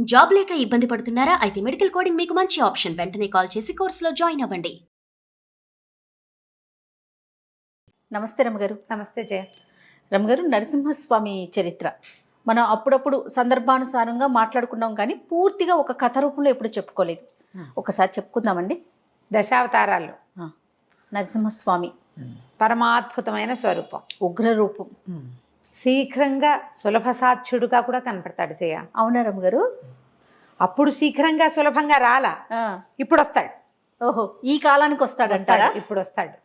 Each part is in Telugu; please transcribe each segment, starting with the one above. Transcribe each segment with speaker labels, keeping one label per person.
Speaker 1: జాబ్ లేక ఇబ్బంది పడుతున్నారా? అయితే మెడికల్ కోడింగ్ మీకు మంచి ఆప్షన్. వెంటనే కాల్ చేసి కోర్సులో జాయిన్ అవ్వండి.
Speaker 2: నమస్తే రమగారు.
Speaker 3: నమస్తే జయ.
Speaker 2: రమగారు, నరసింహస్వామి చరిత్ర మనం అప్పుడప్పుడు సందర్భానుసారంగా మాట్లాడుకున్నాం, కానీ పూర్తిగా ఒక కథ రూపంలో ఎప్పుడు చెప్పుకోలేదు. ఒకసారి చెప్పుకుందామండి.
Speaker 3: దశావతారాల్లో
Speaker 2: నరసింహస్వామి
Speaker 3: పరమాద్భుతమైన స్వరూపం,
Speaker 2: ఉగ్ర రూపం.
Speaker 3: శీఘ్రంగా సులభ సాధ్యుడుగా కూడా కనపడతాడు జయ.
Speaker 2: అవునా రమగారు?
Speaker 3: అప్పుడు శీఘ్రంగా సులభంగా రాలా, ఇప్పుడు వస్తాడు.
Speaker 2: ఓహో, ఈ కాలానికి వస్తాడంటారా?
Speaker 3: ఇప్పుడు వస్తాడు.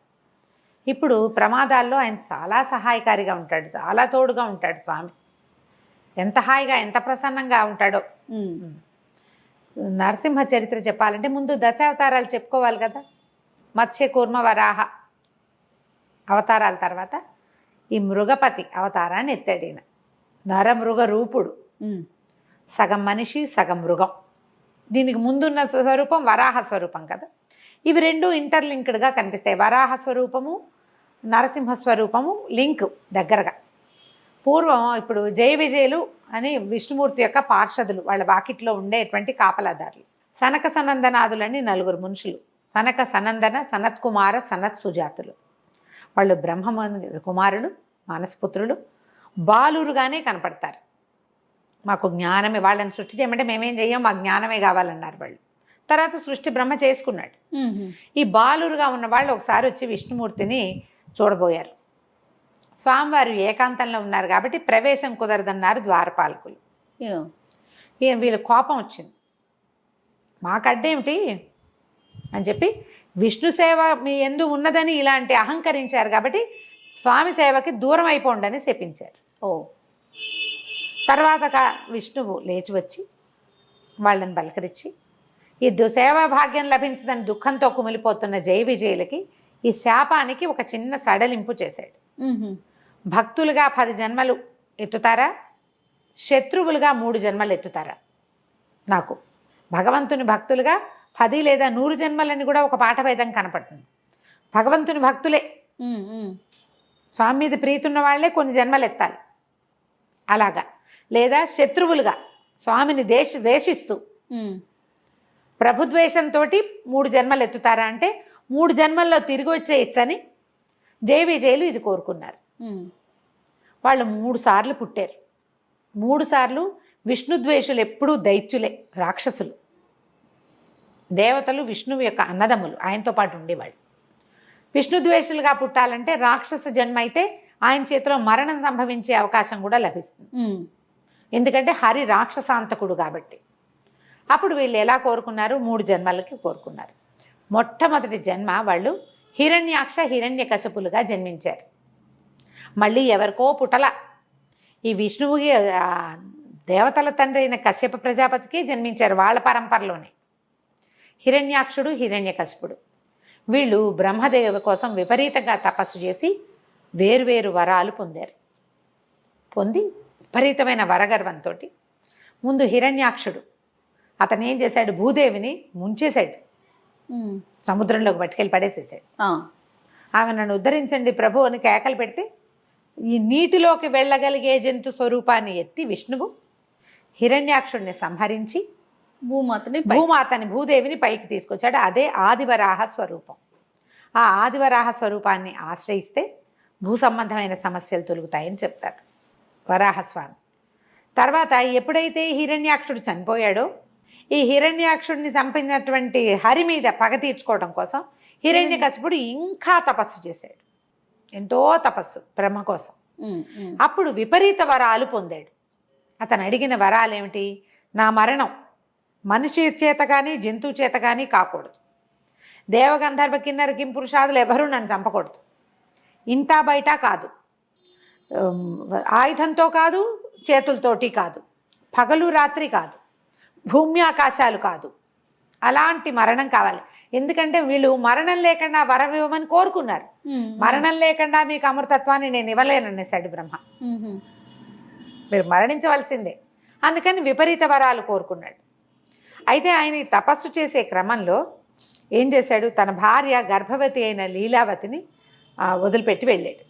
Speaker 3: ఇప్పుడు ప్రమాదాల్లో ఆయన చాలా సహాయకారిగా ఉంటాడు, చాలా తోడుగా ఉంటాడు స్వామి. ఎంత హాయిగా, ఎంత ప్రసన్నంగా ఉంటాడో. నరసింహ చరిత్ర చెప్పాలంటే ముందు దశావతారాలు చెప్పుకోవాలి కదా. మత్స్య కూర్మ వరాహ అవతారాల తర్వాత ఈ మృగపతి అవతారాన్ని ఎత్తాడు ఈయన. నరమృగ రూపుడు, సగం మనిషి సగం మృగం. దీనికి ముందున్న స్వరూపం వరాహ స్వరూపం కదా. ఇవి రెండు ఇంటర్లింక్డ్గా కనిపిస్తాయి. వరాహ స్వరూపము, నరసింహ స్వరూపము లింక్ దగ్గరగా. పూర్వం ఇప్పుడు జయ విజయులు అని విష్ణుమూర్తి యొక్క పార్షదులు, వాళ్ళ వాకిట్లో ఉండేటువంటి కాపలాదారులు. సనక సనందనాదులని నలుగురు మనుషులు. సనక సనందన, సనత్కుమార, సనత్ సుజాతులు. వాళ్ళు బ్రహ్మ కుమారులు, మానసపుత్రులు. బాలురుగానే కనపడతారు. మాకు జ్ఞానమే, వాళ్ళని సృష్టి చేయమంటే మేమేం చెయ్యం, మాకు జ్ఞానమే కావాలన్నారు వాళ్ళు. తర్వాత సృష్టి బ్రహ్మ చేసుకున్నాడు. ఈ బాలురుగా ఉన్న వాళ్ళు ఒకసారి వచ్చి విష్ణుమూర్తిని చూడబోయారు. స్వామివారు ఏకాంతంలో ఉన్నారు కాబట్టి ప్రవేశం కుదరదన్నారు ద్వారపాలకులు. వీళ్ళ కోపం వచ్చింది, మాకడ్డేమిటి అని చెప్పి విష్ణు సేవ మీ ఎందు ఉన్నదని ఇలాంటి అహంకరించారు కాబట్టి స్వామి సేవకి దూరం అయిపోండని శపించారు. తర్వాత విష్ణువు లేచి వచ్చి వాళ్ళని బలకరించి ఈ సేవా భాగ్యం లభించదని దుఃఖంతో కుమిలిపోతున్న జయ విజయులకి ఈ శాపానికి ఒక చిన్న సడలింపు చేశాడు. భక్తులుగా 10 జన్మలు ఎత్తుతారా, శత్రువులుగా 3 జన్మలు ఎత్తుతారా? నాకు భగవంతుని భక్తులుగా 10 లేదా 100 జన్మలని కూడా ఒక పాఠభేదం కనపడుతుంది. భగవంతుని భక్తులే, స్వామి మీద ప్రీతున్న వాళ్ళే కొన్ని జన్మలు ఎత్తాలి అలాగా. లేదా శత్రువులుగా స్వామిని ద్వేషిస్తూ ప్రభుద్వేషంతో 3 జన్మలు ఎత్తుతారా అంటే 3 జన్మల్లో తిరిగి వచ్చేయచ్చని జయ విజయులు ఇది కోరుకున్నారు. వాళ్ళు 3 సార్లు పుట్టారు. 3 సార్లు విష్ణుద్వేషులు ఎప్పుడూ దైత్యులే, రాక్షసులు. దేవతలు విష్ణువు యొక్క అన్నదమ్ములు, ఆయనతో పాటు ఉండేవాళ్ళు. విష్ణుద్వేషులుగా పుట్టాలంటే రాక్షస జన్మ అయితే ఆయన చేతిలో మరణం సంభవించే అవకాశం కూడా లభిస్తుంది. ఎందుకంటే హరి రాక్షసాంతకుడు కాబట్టి. అప్పుడు వీళ్ళు ఎలా కోరుకున్నారు? 3 జన్మలకి కోరుకున్నారు. మొట్టమొదటి జన్మ వాళ్ళు హిరణ్యాక్ష హిరణ్యకశపులుగా జన్మించారు. మళ్ళీ ఎవరికో పుట్టల, ఈ విష్ణువుకి దేవతల తండ్రి అయిన కశ్యప ప్రజాపతికి జన్మించారు. వాళ్ళ పరంపరలోనే హిరణ్యాక్షుడు, హిరణ్యకశపుడు. వీళ్ళు బ్రహ్మదేవ కోసం విపరీతంగా తపస్సు చేసి వేరువేరు వరాలు పొందారు. పొంది విపరీతమైన వరగర్వంతో ముందు హిరణ్యాక్షుడు అతను ఏం చేశాడు? భూదేవిని ముంచేశాడు, సముద్రంలోకి పట్టుకెళ్ళి పడేసేసాడు. ఆమె నన్ను ఉద్ధరించండి ప్రభు అని కేకలు పెడితే ఈ నీటిలోకి వెళ్ళగలిగే జంతు స్వరూపాన్ని ఎత్తి విష్ణువు హిరణ్యాక్షుడిని సంహరించి భూమాతని భూదేవిని పైకి తీసుకొచ్చాడు. అదే ఆదివరాహ స్వరూపం. ఆ ఆదివరాహ స్వరూపాన్ని ఆశ్రయిస్తే భూ సంబంధమైన సమస్యలు తొలుగుతాయని చెప్తారు వరాహస్వామి. తర్వాత ఎప్పుడైతే హిరణ్యాక్షుడు చనిపోయాడో ఈ హిరణ్యాక్షుడిని చంపినటువంటి హరి మీద పగ తీర్చుకోవడం కోసం హిరణ్యకశిపుడు ఇంకా తపస్సు చేశాడు, ఎంతో తపస్సు బ్రహ్మ కోసం. అప్పుడు విపరీత వరాలు పొందాడు. అతను అడిగిన వరాలు ఏమిటి? నా మరణం మనిషి చేత కానీ జంతువు చేత కానీ కాకూడదు. దేవగంధర్వ కిన్నర కింపురుషాదులు ఎవరూ నన్ను చంపకూడదు. ఇంటా బయట కాదు, ఆయుధంతో కాదు, చేతులతోటి కాదు, పగలు రాత్రి కాదు, భూమి ఆకాశాలు కాదు. అలాంటి మరణం కావాలి. ఎందుకంటే వీళ్ళు మరణం లేకుండా వరం ఇవ్వమని కోరుకున్నారు. మరణం లేకుండా మీకు అమృతత్వాన్ని నేను ఇవ్వలేననేసాడు బ్రహ్మ. మీరు మరణించవలసిందే. అందుకని విపరీత వరాలు కోరుకున్నాడు. అయితే ఆయన తపస్సు చేసే క్రమంలో ఏం చేశాడు? తన భార్య గర్భవతి అయిన లీలావతిని వదిలిపెట్టి వెళ్ళాడు.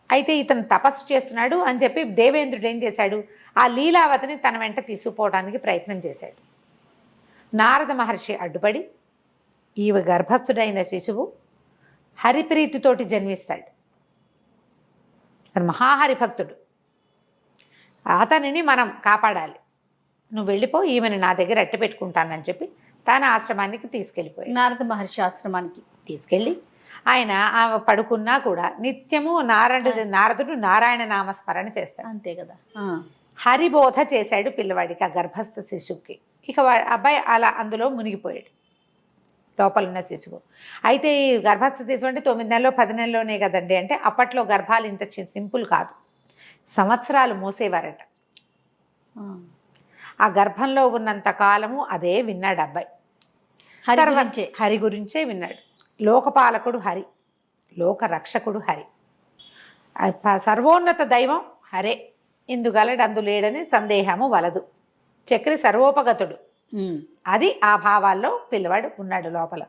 Speaker 3: అయితే ఇతను తపస్సు చేస్తున్నాడు అని చెప్పి దేవేంద్రుడు ఏం చేశాడు? ఆ లీలావతిని తన వెంట తీసుకుపోవడానికి ప్రయత్నం చేశాడు. నారద మహర్షి అడ్డుపడి ఈమె గర్భస్థుడైన శిశువు హరిప్రీతితోటి జన్మిస్తాడు. తను మహాహరిభక్తుడు, అతనిని మనం కాపాడాలి, నువ్వు వెళ్ళిపో, ఈమెను నా దగ్గర అట్టి పెట్టుకుంటానని చెప్పి తన ఆశ్రమానికి తీసుకెళ్ళిపోయాడు.
Speaker 2: నారద మహర్షి ఆశ్రమానికి
Speaker 3: తీసుకెళ్ళి ఆయన ఆమె పడుకున్నా కూడా నిత్యము నారదుడు నారాయణ నామస్మరణ చేస్తాడు.
Speaker 2: అంతే కదా.
Speaker 3: హరిబోధ చేశాడు పిల్లవాడికి, ఆ గర్భస్థ శిశువుకి. ఇక అబ్బాయి అలా అందులో మునిగిపోయాడు, లోపల ఉన్న శిశువు. అయితే ఈ గర్భస్థ శిశువు అంటే 9 నెలలో 10 నెలలోనే కదండి అంటే, అప్పట్లో గర్భాలు ఇంత సింపుల్ కాదు, సంవత్సరాలు మోసేవారట. ఆ గర్భంలో ఉన్నంత కాలము అదే విన్నాడు అబ్బాయి. హరి గురించే విన్నాడు. లోకపాలకుడు హరి, లోక రక్షకుడు హరి, సర్వోన్నత దైవం హరే, ఇందుగలడు అందులేడని సందేహము వలదు, చక్రి సర్వోపగతుడు. అది ఆ భావాల్లో పిల్లవాడు ఉన్నాడు లోపల.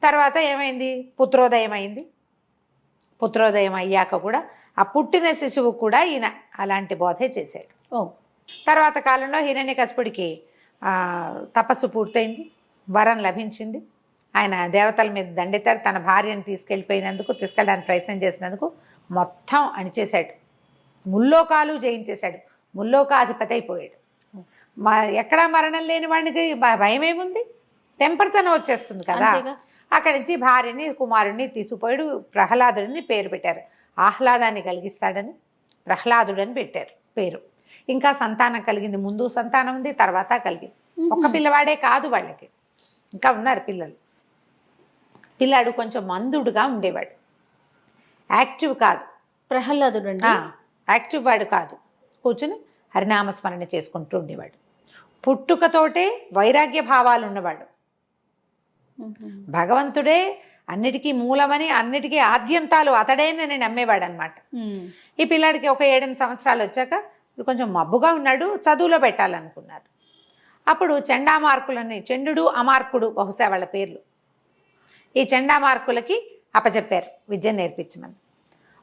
Speaker 3: తర్వాత ఏమైంది, పుత్రోదయం అయింది. పుత్రోదయం అయ్యాక కూడా ఆ పుట్టిన శిశువు కూడా ఈయన అలాంటి బోధే చేశాడు. తర్వాత కాలంలో హిరణ్యకశిపుడికి తపస్సు పూర్తయింది, వరం లభించింది. ఆయన దేవతల మీద దండెత్తాడు. తన భార్యను తీసుకెళ్ళడానికి ప్రయత్నం చేసినందుకు మొత్తం అణిచేశాడు, ముల్లోకాలు జయించేశాడు, ముల్లోకాధిపతి అయిపోయాడు. ఎక్కడా మరణం లేని వాడికి భయం ఏముంది, తెంపరితనం వచ్చేస్తుంది కదా. అక్కడి నుంచి భార్యని కుమారుడిని తీసుకుపోయాడు. ప్రహ్లాదుడిని పేరు పెట్టారు, ఆహ్లాదాన్ని కలిగిస్తాడని ప్రహ్లాదుడని పెట్టారు పేరు. ఇంకా సంతానం కలిగింది, ముందు సంతానం ఉంది, తర్వాత కలిగింది. ఒక్క పిల్లవాడే కాదు, వాళ్ళకి ఇంకా ఉన్నారు పిల్లలు. పిల్లాడు కొంచెం మందుడుగా ఉండేవాడు, యాక్టివ్ కాదు.
Speaker 2: ప్రహ్లాదుడు
Speaker 3: యాక్టివ్ వాడు కాదు, కూర్చుని హరినామస్మరణ చేసుకుంటూ ఉండేవాడు. పుట్టుకతోటే వైరాగ్య భావాలు ఉన్నవాడు. భగవంతుడే అన్నిటికీ మూలమని, అన్నిటికీ ఆద్యంతాలు అతడేనని నమ్మేవాడు అనమాట. ఈ పిల్లాడికి ఒక 7-8 సంవత్సరాలు వచ్చాక కొంచెం మబ్బుగా ఉన్నాడు, చదువులో పెట్టాలనుకున్నారు. అప్పుడు చండామార్కులని, చండు అమార్కుడు బహుశా వాళ్ళ పేర్లు, ఈ చండామార్కులకి అప్పచెప్పారు విద్య నేర్పించమని.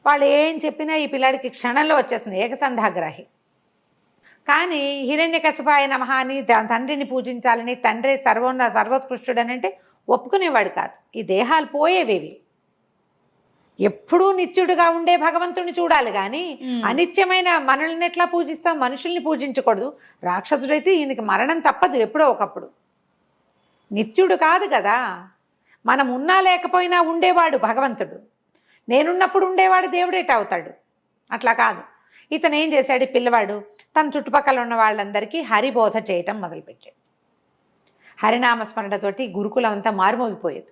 Speaker 3: వాళ్ళు ఏం చెప్పినా ఈ పిల్లాడికి క్షణంలో వచ్చేస్తుంది, ఏకసంధాగ్రాహి. కానీ హిరణ్యకశిపాయ నమః అని తండ్రిని పూజించాలని, తండ్రి సర్వోత్కృష్టుడని అంటే ఒప్పుకునేవాడు కాదు. ఈ దేహాలు పోయేవేవి, ఎప్పుడూ నిత్యుడుగా ఉండే భగవంతుడిని చూడాలి కానీ అనిత్యమైన మనల్ని ఎట్లా పూజిస్తాం, మనుషుల్ని పూజించకూడదు. రాక్షసుడైతే ఈయనకి మరణం తప్పదు ఎప్పుడో ఒకప్పుడు, నిత్యుడు కాదు కదా. మనం ఉన్నా లేకపోయినా ఉండేవాడు భగవంతుడు, నేనున్నప్పుడు ఉండేవాడు దేవుడేట అవుతాడు, అట్లా కాదు. ఇతను ఏం చేశాడు, పిల్లవాడు తన చుట్టుపక్కల ఉన్న వాళ్ళందరికీ హరిబోధ చేయటం మొదలుపెట్టాడు. హరినామస్మరణతోటి గురుకులం అంతా మారుమోగిపోయేది.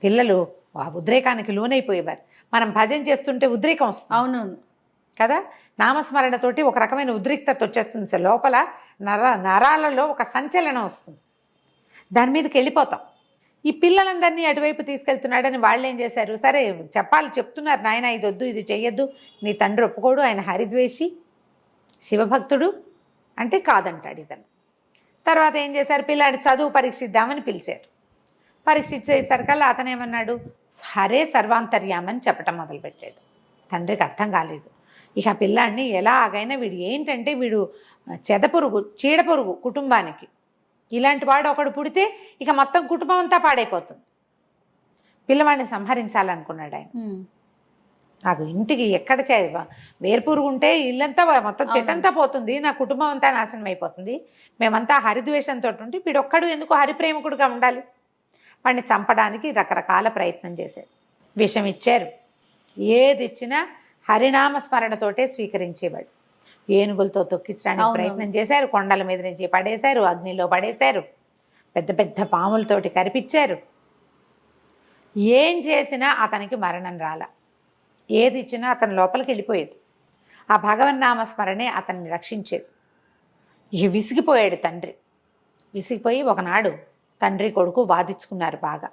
Speaker 3: పిల్లలు ఆ ఉద్రేకానికి లోనైపోయేవారు. మనం భజన చేస్తుంటే ఉద్రేకం వస్తుంది, అవునవును కదా. నామస్మరణతోటి ఒక రకమైన ఉద్రిక్తత వచ్చేస్తుంది, లోపల నరాలలో ఒక సంచలనం వస్తుంది, దాని మీదకి వెళ్ళిపోతాం. ఈ పిల్లలందరినీ అటువైపు తీసుకెళ్తున్నాడని వాళ్ళు ఏం చేశారు, సరే చెప్తున్నారు, నాయన ఇది వద్దు, ఇది చెయ్యొద్దు, నీ తండ్రి ఒప్పుకోడు, ఆయన హరిద్వేషి శివభక్తుడు అంటే కాదంటాడు ఇతను. తర్వాత ఏం చేశారు, పిల్లాడి చదువు పరీక్షిద్దామని పిలిచారు. పరీక్షించేసరికల్లా అతను ఏమన్నాడు, హరే సర్వాంతర్యామని చెప్పటం మొదలుపెట్టాడు. తండ్రికి అర్థం కాలేదు. ఇక పిల్లాడిని ఎలాగైనా, వీడు ఏంటంటే వీడు చెదపురుగు, చీడపురుగు కుటుంబానికి, ఇలాంటి వాడు ఒకడు పుడితే ఇక మొత్తం కుటుంబం అంతా పాడైపోతుంది. పిల్లవాడిని సంహరించాలనుకున్నాడు ఆయన. నాకు ఇంటికి ఎక్కడ వేర్పురుగు ఉంటే ఇల్లంతా మొత్తం చెట్టంతా పోతుంది, నా కుటుంబం అంతా నాశనం అయిపోతుంది, మేమంతా హరిద్వేషంతో ఉంటే వీడొక్కడు ఎందుకు హరిప్రేమికుడుగా ఉండాలి. వాడిని చంపడానికి రకరకాల ప్రయత్నం చేశారు, విషం ఇచ్చారు, ఏది ఇచ్చినా హరినామ స్మరణతోటే స్వీకరించేవాడు. ఏనుగులతో తొక్కించడానికి ప్రయత్నం చేశారు, కొండల మీద నుంచి పడేశారు, అగ్నిలో పడేశారు, పెద్ద పెద్ద పాములతోటి కరిపించారు. ఏం చేసినా అతనికి మరణం రాల, ఏది ఇచ్చినా అతని లోపలికి వెళ్ళిపోయేది. ఆ భగవన్నామస్మరణే అతన్ని రక్షించేది. ఇక విసిగిపోయాడు తండ్రి. విసిగిపోయి ఒకనాడు తండ్రి కొడుకు వాదించుకున్నారు బాగా.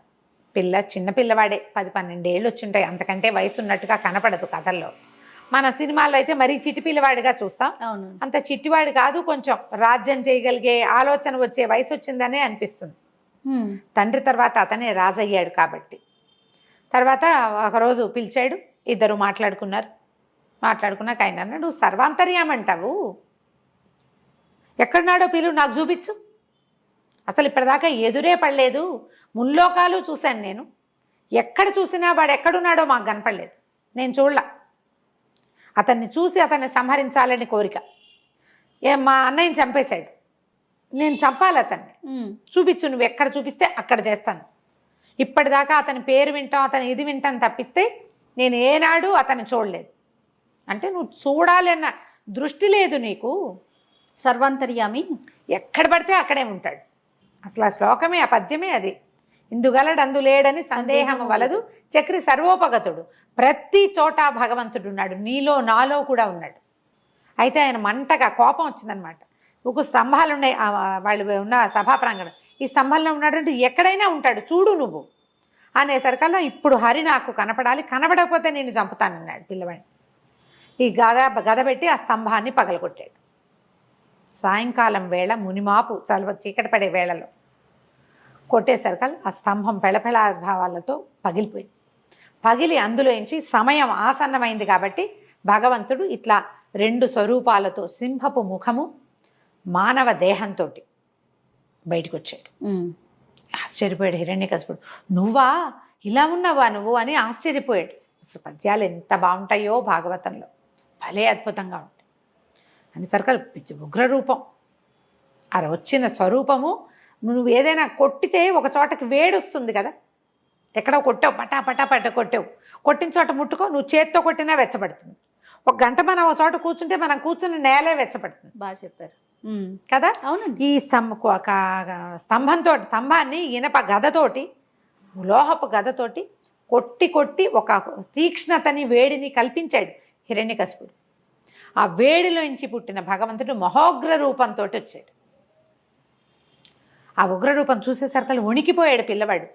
Speaker 3: చిన్న పిల్లవాడే, 10-12 ఏళ్ళు వచ్చింటాయి, అంతకంటే వయసు ఉన్నట్టుగా కనపడదు కథల్లో. మన సినిమాల్లో అయితే మరీ చిట్టి పిల్లవాడిగా చూస్తాం, అంత చిట్టివాడు కాదు, కొంచెం రాజ్యం చేయగలిగే ఆలోచన వచ్చే వయసు వచ్చిందనే అనిపిస్తుంది. తండ్రి తర్వాత అతనే రాజయ్యాడు కాబట్టి. తర్వాత ఒకరోజు పిలిచాడు, ఇద్దరు మాట్లాడుకున్నారు. మాట్లాడుకున్నాక ఆయన అన్నాడు, నువ్వు సర్వాంతర్యామంటావు, ఎక్కడున్నాడో పిలువు, నాకు చూపించు. అసలు ఇప్పటిదాకా ఎదురే పడలేదు, ముల్లోకాలు చూశాను నేను. ఎక్కడ చూసినా వాడు ఎక్కడున్నాడో మాకు కనపడలేదు, నేను చూడలా. అతన్ని చూసి అతన్ని సంహరించాలని కోరిక. మా అన్నయ్యని చంపేశాడు, నేను చంపాలి అతన్ని, చూపించు, నువ్వు ఎక్కడ చూపిస్తే అక్కడ చేస్తాను. ఇప్పటిదాకా అతని పేరు వింటాం, అతని ఇది వింటాం తప్పిస్తే నేను ఏనాడు అతన్ని చూడలేదు. అంటే నువ్వు చూడాలి అన్న దృష్టి లేదు నీకు.
Speaker 2: సర్వాంతర్యామి,
Speaker 3: ఎక్కడ పడితే అక్కడే ఉంటాడు. అసలు ఆ శ్లోకమే, ఆ పద్యమే అది. ఇందుగలడు అందులేడని సందేహం వలదు చక్రి సర్వోపగతుడు. ప్రతి చోట భగవంతుడు ఉన్నాడు, నీలో నాలో కూడా ఉన్నాడు. అయితే ఆయన మంటగా కోపం వచ్చిందనమాట. ఒక స్తంభాలు ఉన్నాయి వాళ్ళు ఉన్న సభా ప్రాంగణం, ఈ స్తంభంలో ఉన్నాడంటే ఎక్కడైనా ఉంటాడు, చూడు నువ్వు అనేసరికల్లా ఇప్పుడు హరి నాకు కనపడాలి, కనపడకపోతే నేను చంపుతానన్నాడు పిల్లవాడిని. ఈ గద పెట్టి ఆ స్తంభాన్ని పగలగొట్టాడు. సాయంకాలం వేళ మునిమాపు చలవ చీకటి పడే వేళలో కొట్టేసరికల్ ఆ స్తంభం పెళపెళాభావాలతో పగిలిపోయింది. పగిలి అందులోంచి సమయం ఆసన్నమైంది కాబట్టి భగవంతుడు ఇట్లా 2 స్వరూపాలతో, సింహపు ముఖము మానవ దేహంతో బయటకు వచ్చాడు. ఆశ్చర్యపోయాడు హిరణ్యకశిపుడు. నువ్వా, ఇలా ఉన్నావా నువ్వు అని ఆశ్చర్యపోయాడు. అసలు పద్యాలు ఎంత బాగుంటాయో భాగవతంలో, భలే అద్భుతంగా ఉంటాయి అని సరికల్ ఉగ్రరూపం. అది వచ్చిన స్వరూపము, నువ్వు ఏదైనా కొట్టితే ఒక చోటకి వేడొస్తుంది కదా, ఎక్కడో కొట్టావు, పటా కొట్టావు, కొట్టిన చోట ముట్టుకో, నువ్వు చేత్తో కొట్టినా వెచ్చబడుతుంది. ఒక గంట మనం ఒక చోట కూర్చుంటే మనం కూర్చుని నేలే వెచ్చబడుతుంది.
Speaker 2: బాగా చెప్పారు
Speaker 3: కదా.
Speaker 2: అవునండి.
Speaker 3: ఈ స్తంభాన్ని ఇనప గదతోటి, లోహపు గదతోటి కొట్టి ఒక తీక్ష్ణతని, వేడిని కల్పించాడు హిరణ్యకశిపుడు. ఆ వేడిలోంచి పుట్టిన భగవంతుడు మహోగ్ర రూపంతో వచ్చాడు. ఆ ఉగ్రరూపం చూసేసరికి వణికిపోయాడు పిల్లవాడు.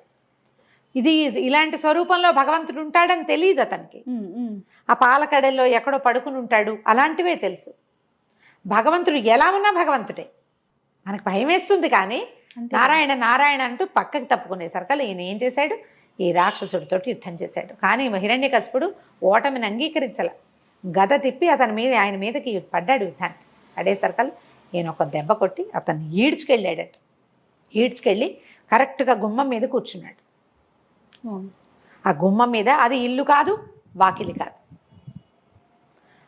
Speaker 3: ఇది ఇలాంటి స్వరూపంలో భగవంతుడు ఉంటాడని తెలియదు అతనికి. ఆ పాలకడల్లో ఎక్కడో పడుకుని ఉంటాడు, అలాంటివే తెలుసు. భగవంతుడు ఎలా ఉన్నా భగవంతుడే. మనకు భయం వేస్తుంది కానీ నారాయణ నారాయణ అంటూ పక్కకి తప్పుకునేసరికి ఈయన ఏం చేశాడు, ఈ రాక్షసుడితో యుద్ధం చేశాడు. కానీ హిరణ్యకశిపుడు ఓటమిని అంగీకరించాల. గద తిప్పి ఆయన మీదకి పడ్డాడు యుద్ధాన్ని. పడేసరికి ఈయన ఒక దెబ్బ కొట్టి అతన్ని ఈడ్చుకెళ్ళాడట. ఈడ్చుకెళ్ళి కరెక్ట్గా గుమ్మం మీద కూర్చున్నాడు. ఆ గుమ్మం మీద, అది ఇల్లు కాదు, వాకిలి కాదు,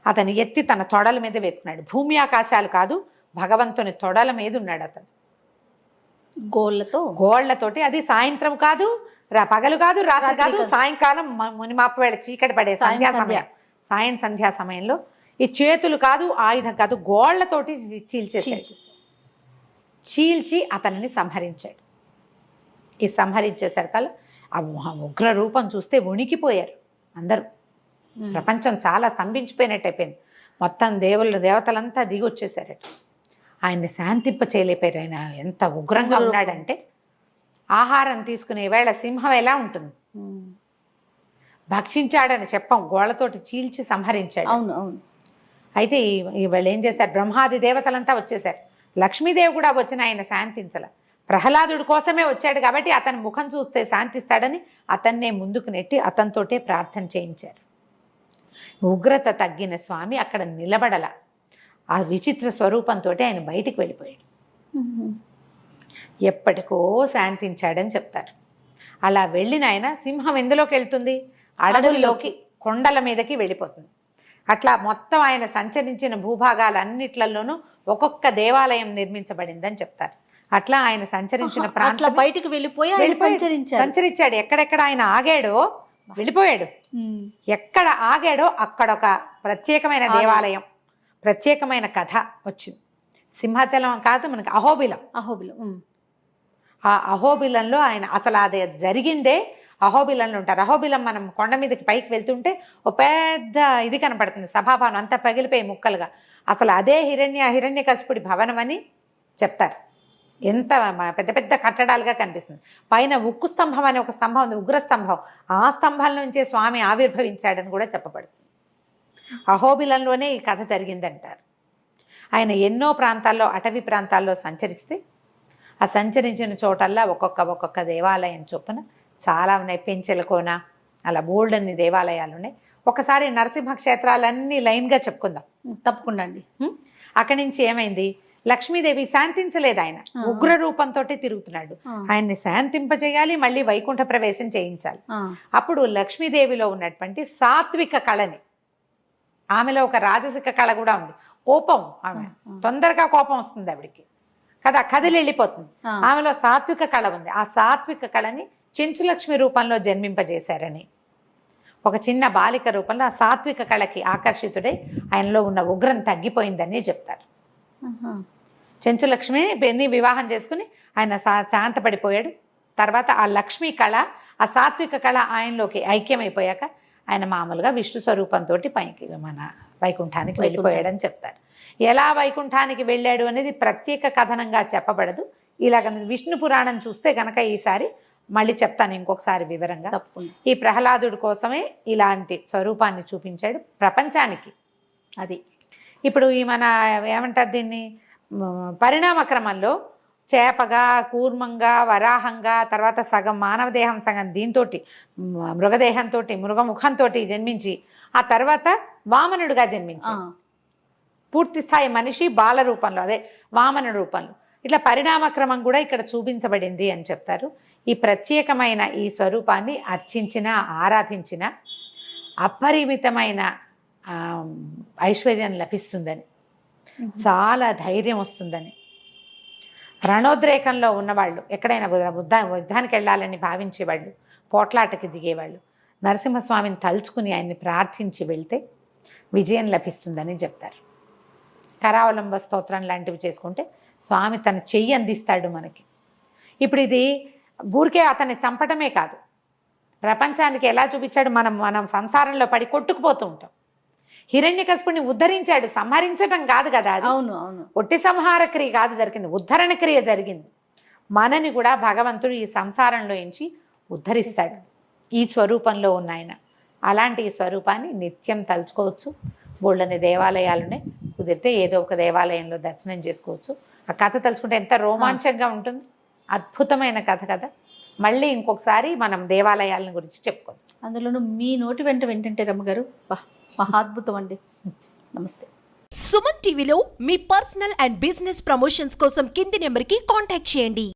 Speaker 3: అతను ఎత్తి తన తొడల మీద వేసుకున్నాడు. భూమి ఆకాశాలు కాదు, భగవంతుని తొడల మీద ఉన్నాడు అతను, గోళ్లతోటి. అది సాయంత్రం కాదు, పగలు కాదు, రాత్రి కాదు, సాయంకాలం మునిమాపు వేళ చీకటి పడే సంధ్యా సమయంలో. ఈ చేతులు కాదు, ఆయుధం కాదు, గోళ్లతోటి చీల్చి అతనిని సంహరించాడు. ఈ సంహరించేసరికల్లా ఆ ఉగ్ర రూపం చూస్తే వణికిపోయారు అందరూ. ప్రపంచం చాలా స్తంభించిపోయినట్టు అయిపోయింది. మొత్తం దేవతలంతా దిగి వచ్చేసారట. ఆయన్ని శాంతింప చేయలేపారు. ఆయన ఎంత ఉగ్రంగా ఉన్నాడంటే, ఆహారం తీసుకునే వేళ సింహం ఎలా ఉంటుంది, భక్షించాడని చెప్పం, గోళ్లతోటి చీల్చి సంహరించాడు.
Speaker 2: అవును అవును.
Speaker 3: అయితే వాళ్ళు ఏం చేశారు, బ్రహ్మాది దేవతలంతా వచ్చేసారు. లక్ష్మీదేవి కూడా వచ్చిన ఆయన శాంతించల. ప్రహ్లాదుడి కోసమే వచ్చాడు కాబట్టి అతని ముఖం చూస్తే శాంతిస్తాడని అతన్నే ముందుకు నెట్టి అతనితోటే ప్రార్థన చేయించారు. ఉగ్రత తగ్గిన స్వామి అక్కడ నిలబడల. ఆ విచిత్ర స్వరూపంతో ఆయన బయటికి వెళ్ళిపోయాడు. ఎప్పటికో శాంతించాడని చెప్తారు. అలా వెళ్ళిన ఆయన సింహం ఎందులోకి వెళ్తుంది, అడవుల్లోకి, కొండల మీదకి వెళ్ళిపోతుంది. అట్లా మొత్తం ఆయన సంచరించిన భూభాగాలన్నిట్లలోనూ ఒక్కొక్క దేవాలయం నిర్మించబడిందని చెప్తారు. అట్లా ఆయన సంచరించిన ప్రాంతం
Speaker 2: బయటికి వెళ్ళిపోయి
Speaker 3: సంచరించాడు. ఎక్కడెక్కడ ఆయన ఆగాడో వెళ్ళిపోయాడు. ఎక్కడ ఆగాడో అక్కడ ఒక ప్రత్యేకమైన దేవాలయం, ప్రత్యేకమైన కథ వచ్చింది. సింహాచలం కాదు, మనకి అహోబిలం. ఆ అహోబిలంలో ఆయన అసలు అది జరిగిందే అహోబిలంలో ఉంటారు. అహోబిలం మనం కొండ మీదకి పైకి వెళ్తుంటే ఒక పెద్ద ఇది కనపడుతుంది, సభాభవనం అంతా పగిలిపోయి ముక్కలుగా. అసలు అదే హిరణ్యకశిపుడి భవనం అని చెప్తారు. ఎంత పెద్ద పెద్ద కట్టడాలుగా కనిపిస్తుంది. పైన ఉక్కు స్తంభం అనే ఒక స్తంభం ఉంది, ఉగ్రస్తంభం. ఆ స్తంభం నుంచే స్వామి ఆవిర్భవించాడని కూడా చెప్పబడుతుంది. అహోబిలంలోనే ఈ కథ జరిగిందంటారు. ఆయన ఎన్నో ప్రాంతాల్లో, అటవీ ప్రాంతాల్లో సంచరిస్తే ఆ సంచరించిన చోటల్లా ఒక్కొక్క దేవాలయం చొప్పున చాలా ఉన్నాయి. పెంచెలకోన అలా బోల్డన్ని దేవాలయాలు ఉన్నాయి. ఒకసారి నరసింహ క్షేత్రాలన్నీ లైన్గా చెప్పుకుందాం.
Speaker 2: తప్పకుండా అండి.
Speaker 3: అక్కడి నుంచి ఏమైంది, లక్ష్మీదేవి శాంతించలేదు, ఆయన ఉగ్ర రూపంతో తిరుగుతున్నాడు. ఆయన్ని శాంతింపజేయాలి, మళ్ళీ వైకుంఠ ప్రవేశం చేయించాలి. అప్పుడు లక్ష్మీదేవిలో ఉన్నటువంటి సాత్విక కళని, ఆమెలో ఒక రాజసిక కళ కూడా ఉంది, కోపం, ఆమె తొందరగా కోపం వస్తుంది ఆవిడికి కదా, కదిలి వెళ్ళిపోతుంది. ఆమెలో సాత్విక కళ ఉంది. ఆ సాత్విక కళని చెంచులక్ష్మి రూపంలో జన్మింపజేశారని, ఒక చిన్న బాలిక రూపంలో ఆ సాత్విక కళకి ఆకర్షితుడై ఆయనలో ఉన్న ఉగ్రం తగ్గిపోయిందని చెప్తారు. చెంచులక్ష్మిని వివాహం చేసుకుని ఆయన శాంతపడిపోయాడు. తర్వాత ఆ లక్ష్మీ కళ, ఆ సాత్విక కళ ఆయనలోకి ఐక్యమైపోయాక ఆయన మామూలుగా విష్ణు స్వరూపంతో పైకి మన వైకుంఠానికి వెళ్ళిపోయాడని చెప్తారు. ఎలా వైకుంఠానికి వెళ్ళాడు అనేది ప్రత్యేక కథనంగా చెప్పబడదు. ఇలాగ విష్ణు పురాణం చూస్తే కనుక ఈసారి మళ్ళీ చెప్తాను ఇంకొకసారి వివరంగా. ఈ ప్రహ్లాదుడి కోసమే ఇలాంటి స్వరూపాన్ని చూపించాడు ప్రపంచానికి. అది ఇప్పుడు ఈ మన ఏమంటారు దీన్ని, పరిణామ క్రమంలో చేపగా, కూర్మంగా, వరాహంగా, తర్వాత సగం మానవ దేహం, సగం దీంతో మృగదేహంతో, మృగముఖంతో జన్మించి ఆ తర్వాత వామనుడిగా జన్మించి పూర్తి స్థాయి మనిషి బాల రూపంలో, అదే వామన రూపంలో, ఇట్లా పరిణామక్రమం కూడా ఇక్కడ చూపించబడింది అని చెప్తారు. ఈ ప్రత్యేకమైన ఈ స్వరూపాన్ని అర్చించిన, ఆరాధించిన అపరిమితమైన ఐశ్వర్యం లభిస్తుందని, చాలా ధైర్యం వస్తుందని, రణోద్రేకంలో ఉన్నవాళ్ళు, ఎక్కడైనా యుద్ధానికి వెళ్ళాలని భావించేవాళ్ళు, పోట్లాటకి దిగేవాళ్ళు నరసింహస్వామిని తలుచుకుని ఆయన్ని ప్రార్థించి వెళ్తే విజయం లభిస్తుందని చెప్తారు. కరావలంబ స్తోత్రం లాంటివి చేసుకుంటే స్వామి తన చెయ్యి అందిస్తాడు మనకి. ఇప్పుడు ఇది ఊరికే అతన్ని చంపటమే కాదు, ప్రపంచానికి ఎలా చూపించాడు, మనం సంసారంలో పడి కొట్టుకుపోతూ ఉంటాం. హిరణ్యకశిపుని ఉద్ధరించాడు, సంహరించటం కాదు కదా అది.
Speaker 2: అవును అవును,
Speaker 3: ఒట్టి సంహార క్రియ కాదు జరిగింది, ఉద్ధరణ క్రియ జరిగింది. మనని కూడా భగవంతుడు ఈ సంసారంలో నుంచి ఉద్ధరిస్తాడు ఈ స్వరూపంలో ఉన్న ఆయన. అలాంటి ఈ స్వరూపాన్ని నిత్యం తలుచుకోవచ్చు. బోళ్ళని దేవాలయాలునే, కుదిరితే ఏదో ఒక దేవాలయంలో దర్శనం చేసుకోవచ్చు. ఆ కథ తలుచుకుంటే ఎంత రోమాంచంగా ఉంటుంది, అద్భుతమైన కథ కదా. మళ్ళీ ఇంకొకసారి మనం దేవాలయాల గురించి చెప్పుకోవచ్చు.
Speaker 2: అందులోనూ మీ నోటి వెంట వింటుంటే రమ్మగారు మహాద్భుతం అండి. నమస్తే.
Speaker 4: సుమన్ టీవీలో మీ పర్సనల్ అండ్ బిజినెస్ ప్రమోషన్స్ కోసం కింది నెంబర్కి కాంటాక్ట్ చేయండి.